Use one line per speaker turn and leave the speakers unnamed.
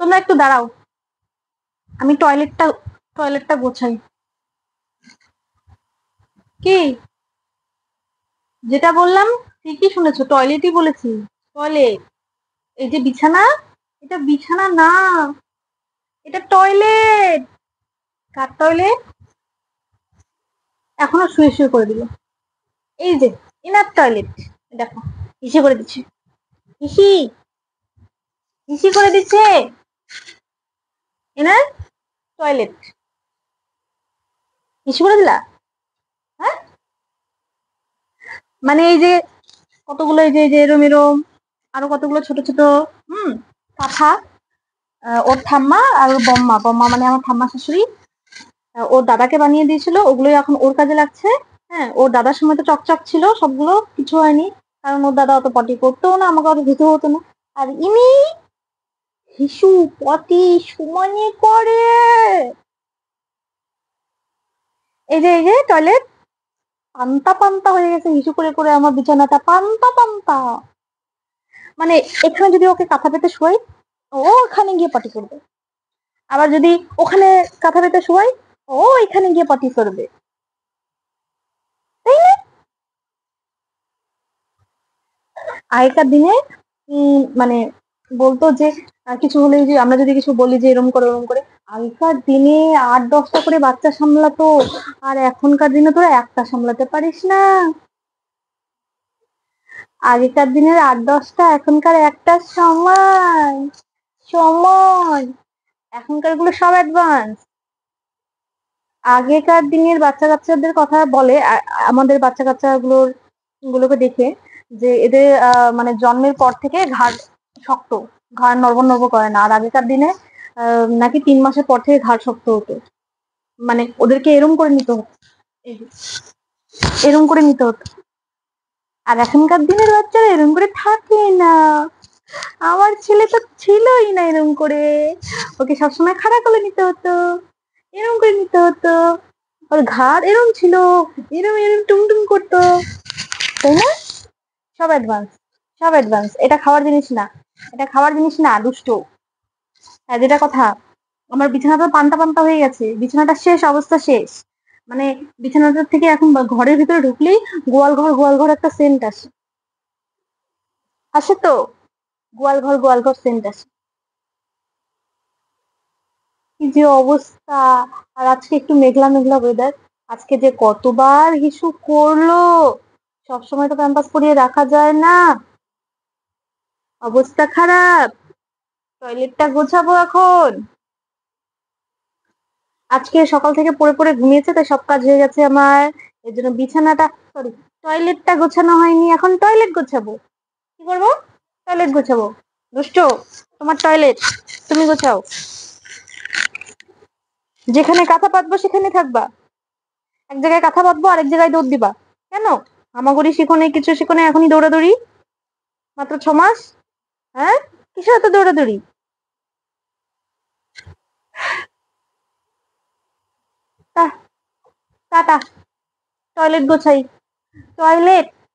তোমরা একটু দাঁড়াও, আমি টয়লেটটা গোছাই। কি যেটা বললাম ঠিকই শুনেছো, টয়লেটই বলেছি। টয়লেট। এই যে বিছানা, এটা বিছানা না, এটা টয়লেট। কার টয়লেট? এখনো শুয়ে শুয়ে করে দিল। এই যে ইনার টয়লেট, দেখো হিসি করে দিচ্ছে, হিসি হিসি করে দিচ্ছে। এনার টয়লেট হিসি করে দিলা? হ্যাঁ, মানে এই যে কতগুলো, এই যে এরম এরম আরো কতগুলো ছোট ছোট হুম কাঁথা, ওর ঠাম্মা আর ওর বম্মা, বম্মা মানে আমার ঠাম্মা শাশুড়ি, ওর দাদাকে বানিয়ে দিয়েছিল, ওগুলোই এখন ওর কাজে লাগছে। হ্যাঁ, ওর দাদার সময় তো চকচক ছিল, সবগুলো কিছু হয়নি, কারণ ওর দাদা অত পটি করতেও না, আমাকে অত ধুতে হতো না। আর ইনি হিসু পটি সমানে করে। এই যে টয়লেট পান্তা পান্তা হয়ে গেছে, হিসু করে করে আমার বিছানাটা পান্তা পান্তা। মানে এখানে যদি ওকে কাঁথা পেতে শোয়াই, ও ওখানে গিয়ে পটি করবে। আবার যদি ওখানে কাঁথা পেতে শোয়াই, ও এখানে গিয়ে পটি করবে। তাই না? আগেকার দিনে মানে বলতো যে কিছু হলে যে আমরা যদি কিছু বলি যে এরম করে ওরম করে, আগেকার দিনে 8-10টা করে বাচ্চা সামলাতো, আর এখনকার দিনে তোরা একটা সামলাতে পারিস না। আগেকার দিনের 8-10টা, এখনকার একটা সময় সময় এখনকার গুলো সব অ্যাডভান্স। আগেকার দিনের বাচ্চা কাচ্চাদের কথা বলে, আমাদের বাচ্চা কাচ্চা গুলোকে দেখে, যে এদের মানে জন্মের পর থেকে ঘাড় শক্ত, ঘাড় নড়বড় নড়বড় করে না। আর আগেকার দিনে নাকি 3 মাসের পর থেকে ঘাড় শক্ত হতো, মানে ওদেরকে এরম করে নিতে হতো, এই যে, এরম করে নিতে হতো। আর এখনকার দিনের বাচ্চারা এরম করে থাকে না। আমার ছেলে তো ছিলই না এরম করে, ওকে সবসময় খাড়া করে নিতে হতো, এরম করে নিতে হতো, ওর ঘাড় এরম ছিল, এরম এরম টুমটুম করতো। তাই না? সব অ্যাডভান্স, সব অ্যাডভান্স। এটা খাওয়ার জিনিস না, এটা খাওয়ার জিনিস না, দুষ্টু। হ্যাঁ, যেটা কথা, আমার বিছানাটা পান্তা পান্তা হয়ে গেছে, বিছানাটা শেষ, অবস্থা শেষ। মানে বিছানাটার থেকে এখন ঘরের ভিতরে ঢুকলেই গোয়াল ঘর একটা সেন্ট আসে, আসে তো, গোয়াল ঘর সেন্ট আসে। কি যে অবস্থা! আর আজকে একটু মেঘলা মেঘলা ওয়েদার, আজকে যে কতবার হিসু করলো। সবসময় তো প্যাম্পাস পরিয়ে রাখা যায় না, অবস্থা খারাপ। টয়লেটটা গোছাবো এখন। আজকে সকাল থেকে পড়ে পড়ে ঘুমিয়েছে, তাই সব কাজ হয়ে গেছে আমার। এর জন্য বিছানাটা, সরি, টয়লেটটা গোছানো হয়নি, এখন টয়লেট গোছাবো। কি করবো? টয়লেট গোছাবো। দুষ্টু, তোমার টয়লেট, তুমি গোছাও। যেখানে কাঁথা পাতবো সেখানে থাকবা, এক জায়গায় কাঁথা পাতবো আরেক জায়গায় দৌড় দিবা কেন? হামাগুড়ি শিখো নাই, কিছু শিখো নাই, এখনই দৌড়াদৌড়ি, মাত্র 6 মাস। হ্যাঁ, কিসের এত দৌড়াদৌড়ি? টাটা। Toilet গোছাই, toilet